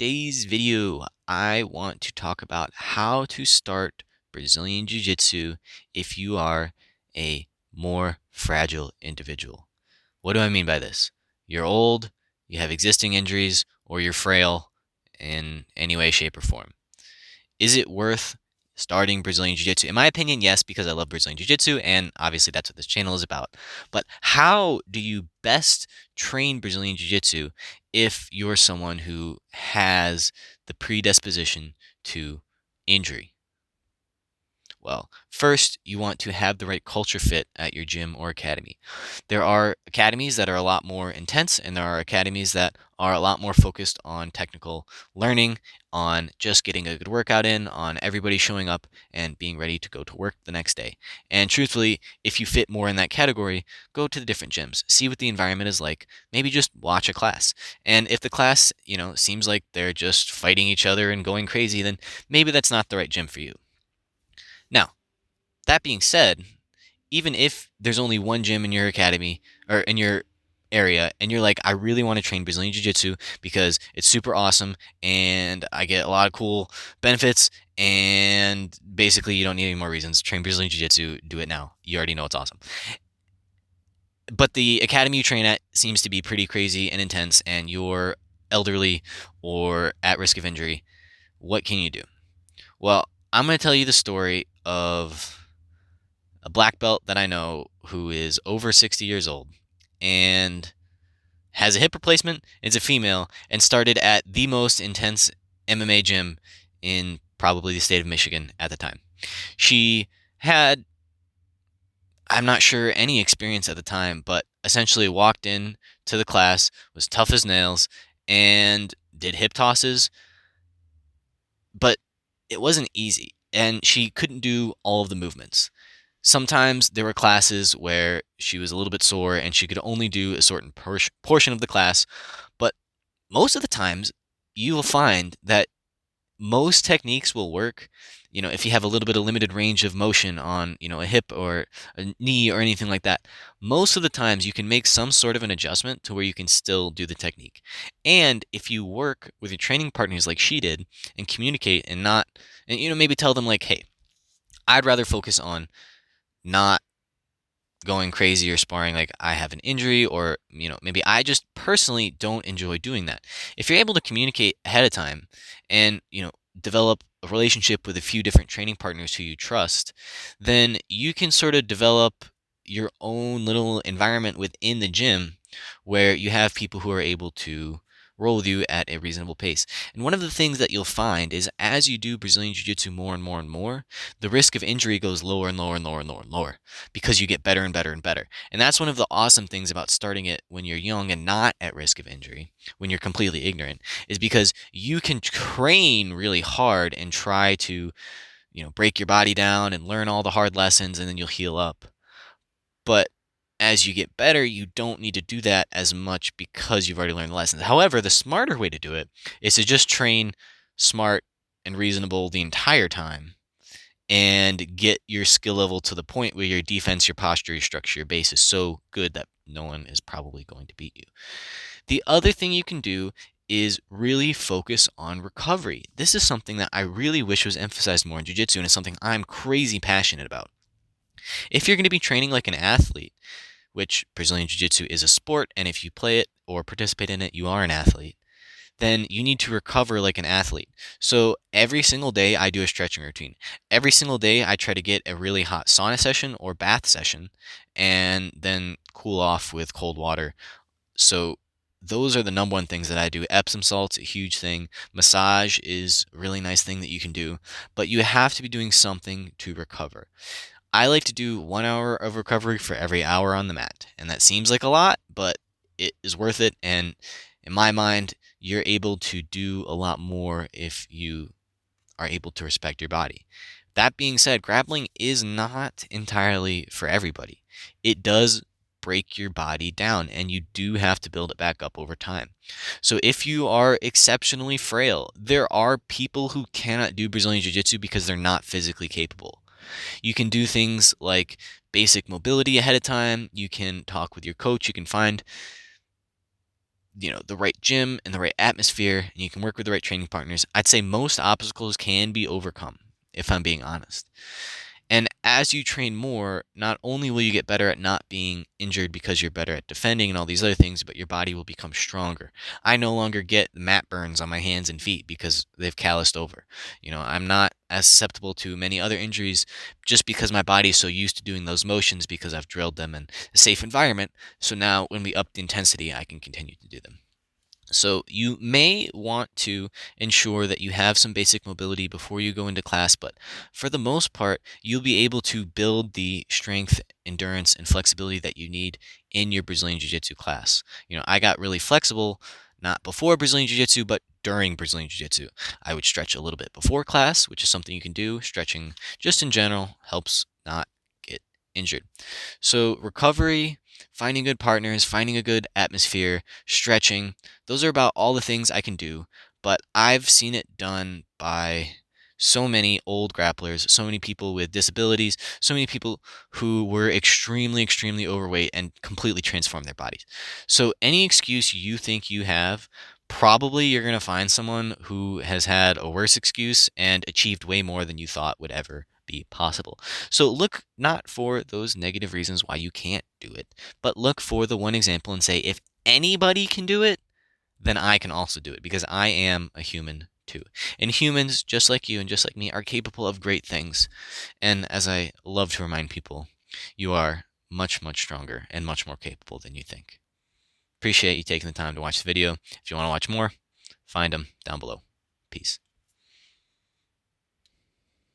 today's video, I want to talk about how to start Brazilian Jiu-Jitsu if you are a more fragile individual. What do I mean by this? You're old, you have existing injuries, or you're frail in any way, shape, or form. Is it worth starting Brazilian Jiu-Jitsu? In my opinion, yes, because I love Brazilian Jiu-Jitsu, and obviously that's what this channel is about. But how do you best train Brazilian Jiu-Jitsu if you're someone who has the predisposition to injury? Well, first, you want to have the right culture fit at your gym or academy. There are academies that are a lot more intense, and there are academies that are a lot more focused on technical learning, on just getting a good workout in, on everybody showing up and being ready to go to work the next day. And truthfully, if you fit more in that category, go to the different gyms, see what the environment is like, maybe just watch a class. And if the class, seems like they're just fighting each other and going crazy, then maybe that's not the right gym for you. Now, that being said, even if there's only one gym in your academy or in your area and you're like, I really want to train Brazilian Jiu-Jitsu because it's super awesome and I get a lot of cool benefits, and basically you don't need any more reasons. Train Brazilian Jiu-Jitsu, do it now. You already know it's awesome. But the academy you train at seems to be pretty crazy and intense and you're elderly or at risk of injury. What can you do? Well, I'm going to tell you the story of a black belt that I know who is over 60 years old and has a hip replacement, is a female, and started at the most intense MMA gym in probably the state of Michigan at the time. She had, I'm not sure, any experience at the time, but essentially walked in to the class, was tough as nails, and did hip tosses, but it wasn't easy, and she couldn't do all of the movements. Sometimes there were classes where she was a little bit sore and she could only do a certain portion of the class, but most of the times you will find that most techniques will work. If you have a little bit of limited range of motion on, a hip or a knee or anything like that, most of the times you can make some sort of an adjustment to where you can still do the technique. And if you work with your training partners like she did and communicate and not, and maybe tell them like, hey, I'd rather focus on not going crazy or sparring like I have an injury, or maybe I just personally don't enjoy doing that. If you're able to communicate ahead of time and develop a relationship with a few different training partners who you trust, then you can sort of develop your own little environment within the gym where you have people who are able to roll with you at a reasonable pace. And one of the things that you'll find is as you do Brazilian Jiu-Jitsu more and more and more, the risk of injury goes lower and lower and lower and lower and lower because you get better and better and better. And that's one of the awesome things about starting it when you're young and not at risk of injury, when you're completely ignorant, is because you can train really hard and try to, break your body down and learn all the hard lessons, and then you'll heal up. But as you get better, you don't need to do that as much because you've already learned the lessons. However, the smarter way to do it is to just train smart and reasonable the entire time and get your skill level to the point where your defense, your posture, your structure, your base is so good that no one is probably going to beat you. The other thing you can do is really focus on recovery. This is something that I really wish was emphasized more in jiu-jitsu, and it's something I'm crazy passionate about. If you're going to be training like an athlete, which Brazilian Jiu-Jitsu is a sport, and if you play it or participate in it, you are an athlete, then you need to recover like an athlete. So every single day I do a stretching routine. Every single day I try to get a really hot sauna session or bath session and then cool off with cold water. So those are the number one things that I do. Epsom salt's a huge thing. Massage is a really nice thing that you can do, but you have to be doing something to recover. I like to do 1 hour of recovery for every hour on the mat. And that seems like a lot, but it is worth it. And in my mind, you're able to do a lot more if you are able to respect your body. That being said, grappling is not entirely for everybody. It does break your body down, and you do have to build it back up over time. So if you are exceptionally frail, there are people who cannot do Brazilian Jiu-Jitsu because they're not physically capable. You can do things like basic mobility ahead of time. You can talk with your coach. You can find the right gym and the right atmosphere, and you can work with the right training partners, I'd say most obstacles can be overcome, if I'm being honest. And as you train more, not only will you get better at not being injured because you're better at defending and all these other things, but your body will become stronger. I no longer get mat burns on my hands and feet because they've calloused over. I'm not as susceptible to many other injuries just because my body is so used to doing those motions because I've drilled them in a safe environment. So now when we up the intensity, I can continue to do them. So you may want to ensure that you have some basic mobility before you go into class, but for the most part, you'll be able to build the strength, endurance, and flexibility that you need in your Brazilian Jiu-Jitsu class. I got really flexible, not before Brazilian Jiu-Jitsu, but during Brazilian Jiu-Jitsu. I would stretch a little bit before class, which is something you can do. Stretching just in general helps not get injured. So recovery, finding good partners, finding a good atmosphere, stretching, those are about all the things I can do, but I've seen it done by so many old grapplers, so many people with disabilities, so many people who were extremely, extremely overweight and completely transformed their bodies. So any excuse you think you have, probably you're going to find someone who has had a worse excuse and achieved way more than you thought would ever be possible. So look not for those negative reasons why you can't do it, but look for the one example and say, if anybody can do it, then I can also do it because I am a human too. And humans, just like you and just like me, are capable of great things. And as I love to remind people, you are much, much stronger and much more capable than you think. Appreciate you taking the time to watch the video. If you want to watch more, find them down below. Peace.